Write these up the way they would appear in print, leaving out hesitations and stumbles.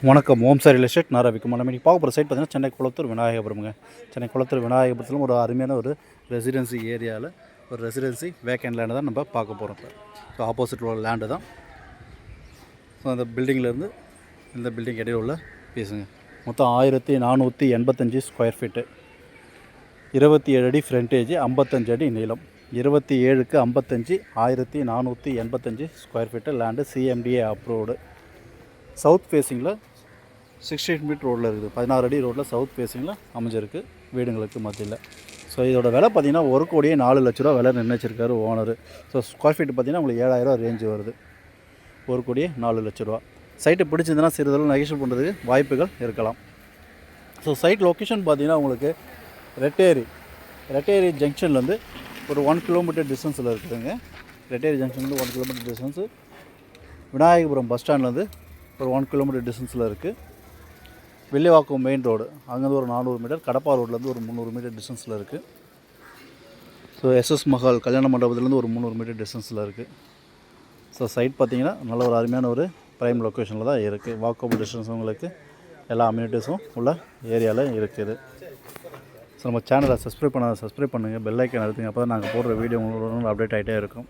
வணக்கம். ஓம் sir real estate நான் ரவிக்குமார். நம்ம பார்க்க போகிற சைட் பார்த்தீங்கன்னா சென்னை குளத்தூர் விநாயகபுரமுங்க. சென்னை குளத்தூர் விநாயகபுரத்தில் ஒரு அருமையான ஒரு ரெசிடென்சி ஏரியாவில் ஒரு ரெசிடென்சி வேக்கண்ட் லேண்டு தான் நம்ம பார்க்க போகிறோம். இப்போ ஸோ ஆப்போசிட்டில் உள்ள லேண்டு தான். ஸோ அந்த பில்டிங்லேருந்து இந்த பில்டிங் இடையில உள்ள பீஸுங்க. மொத்தம் 1485 ஸ்கொயர் ஃபீட்டு, 27 அடி ஃப்ரண்டேஜ், 55 அடி நீளம், 27க்கு 55, 1485 square feet land. CMDA approved. South ஃபேஸிங்கில் 68 மீட்டர் ரோடில் இருக்குது. 16 அடி ரோட்டில் சவுத் ஃபேஸிங்கில் அமைஞ்சிருக்கு வீடுங்களுக்கு மத்தியில். ஸோ இதோட விலை பார்த்திங்கன்னா 1,04,00,000 விலை நிர்ணயிச்சிருக்காரு ஓனர். ஸோ ஸ்கொயர் ஃபீட் பார்த்திங்கன்னா உங்களுக்கு 7,000 ரேஞ்சு வருது. 1,04,00,000. சைட்டு பிடிச்சிருந்தனா சிறிதளவு நெகோஷியேட் பண்ணுறதுக்கு வாய்ப்புகள் இருக்கலாம். ஸோ சைட் லொக்கேஷன் பார்த்திங்கன்னா உங்களுக்கு ரெட்டேரி ஜங்ஷன்லேருந்து ஒரு 1 கிலோமீட்டர் டிஸ்டன்ஸில் இருக்குதுங்க. ரெட்டேரி ஜங்ஷன்லேருந்து 1 கிலோமீட்டர் டிஸ்டன்ஸு. விநாயகபுரம் பஸ் ஸ்டாண்ட்லேருந்து ஒரு 1 கிலோமீட்டர் டிஸ்டன்ஸில் இருக்குது. வில்லிவாக்கம் மெயின் ரோடு அங்கேருந்து ஒரு 400 மீட்டர், கடப்பா ரோட்லேருந்து ஒரு 300 மீட்டர் டிஸ்டன்ஸில் இருக்குது. ஸோ எஸ்எஸ் மஹால் கல்யாண மண்டபத்துலேருந்து ஒரு 300 மீட்டர் டிஸ்டன்ஸில் இருக்குது. ஸோ சைட் பார்த்திங்கன்னா நல்ல ஒரு அருமையான ஒரு ப்ரைம் லொக்கேஷனில் தான் இருக்குது. வாக்கபிள் டிஸ்டன்ஸ் உங்களுக்கு எல்லா அம்யூனிட்டிஸும் உள்ள ஏரியாவில் இருக்குது. ஸோ நம்ம சேனலை சப்ஸ்கிரைப் பண்ணுங்கள், பெல் ஐக்கான் அழுத்துங்க. அப்போ தான் நாங்கள் போடுற வீடியோ உங்களுக்கு அப்டேட் ஆகிட்டே இருக்கும்.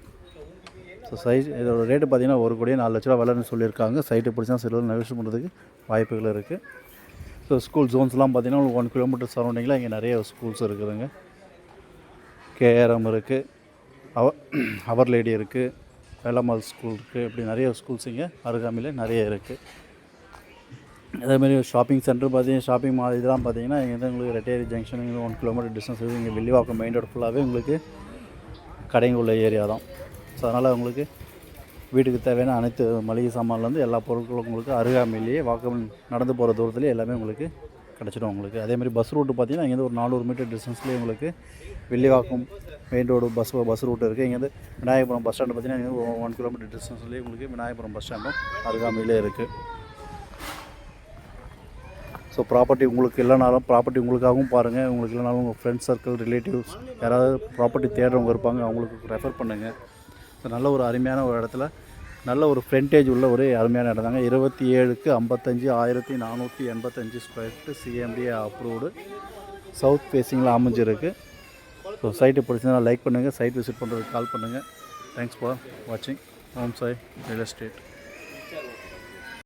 ஸோ இதோட ரேட்டு பார்த்திங்கன்னா 1,04,00,000 விலைன்னு சொல்லியிருக்காங்க. சைட்டு பிடிச்சா சில நெகோஷியேட் பண்ணுறதுக்கு வாய்ப்புகள் இருக்குது. ஸோ ஸ்கூல் ஜோன்ஸ்லாம் பார்த்திங்கன்னா உங்களுக்கு 1 கிலோமீட்டர் சரௌண்டிங்கில் இங்கே நிறைய ஸ்கூல்ஸ் இருக்குதுங்க. கேஆர்எம் இருக்குது, அவர் லேடி இருக்குது, வேலம்மாள் ஸ்கூல் இருக்குது. இப்படி நிறைய ஸ்கூல்ஸ் இங்கே அருகாமையில் நிறைய இருக்குது. அதேமாதிரி ஷாப்பிங் சென்டர் பார்த்திங்கன்னா ஷாப்பிங் மால் இதெல்லாம் பார்த்திங்கன்னா இங்கே உங்களுக்கு ரெட்டேரி ஜங்ஷன் 1 கிலோமீட்டர் டிஸ்டன்ஸ் இருக்குது. இங்கே வில்லிவாக்கம் மெயின் ரோடு ஃபுல்லாகவே உங்களுக்கு கடைங்க உள்ள ஏரியா தான். ஸோ அதனால் உங்களுக்கு வீட்டுக்கு தேவையான அனைத்து மளிகை சாமான்லேருந்து எல்லா பொருட்களும் உங்களுக்கு அருகாமையிலேயே வாக்கபிள் நடந்து போகிற தூரத்துலேயே எல்லாமே உங்களுக்கு கிடச்சிடும் உங்களுக்கு. அதேமாதிரி பஸ் ரூட்டு பார்த்திங்கன்னா இங்கேருந்து ஒரு 400 மீட்டர் டிஸ்டன்ஸ்லேயே உங்களுக்கு Villivakkam main road bus route இருக்குது. இங்கேருந்து விநாயகபுரம் பஸ் ஸ்டாண்டு பார்த்திங்கன்னா இங்கே 1 கிலோமீட்டர் டிஸ்டன்ஸ்லேயே உங்களுக்கு விநாயகபுரம் பஸ் ஸ்டாண்டும் அருகாமையிலே இருக்குது. ஸோ ப்ராப்பர்ட்டி உங்களுக்கு இல்லைனாலும் ப்ராப்பர்ட்டி உங்களுக்காகவும் பாருங்கள். உங்களுக்கு இல்லைனாலும் உங்கள் ஃப்ரெண்ட்ஸ் சர்க்கிள், ரிலேட்டிவ்ஸ் யாராவது ப்ராப்பர்ட்டி தேடுறவங்க இருப்பாங்க, அவங்களுக்கு ரெஃபர் பண்ணுங்கள். ஸோ நல்ல ஒரு அருமையான ஒரு இடத்துல நல்ல ஒரு ஃப்ரண்டேஜ் உள்ள ஒரு அருமையான இடம் தாங்க. 27க்கு 55, 1485 square feet, CMDA approved, south ஃபேஸிங்கில் அமைஞ்சிருக்கு. ஸோ சைட்டு பிடிச்சதுனா லைக் பண்ணுங்கள், சைட் விசிட் பண்ணுறதுக்கு கால் பண்ணுங்கள். தேங்க்ஸ் ஃபார் வாட்சிங். Om Sai real estate.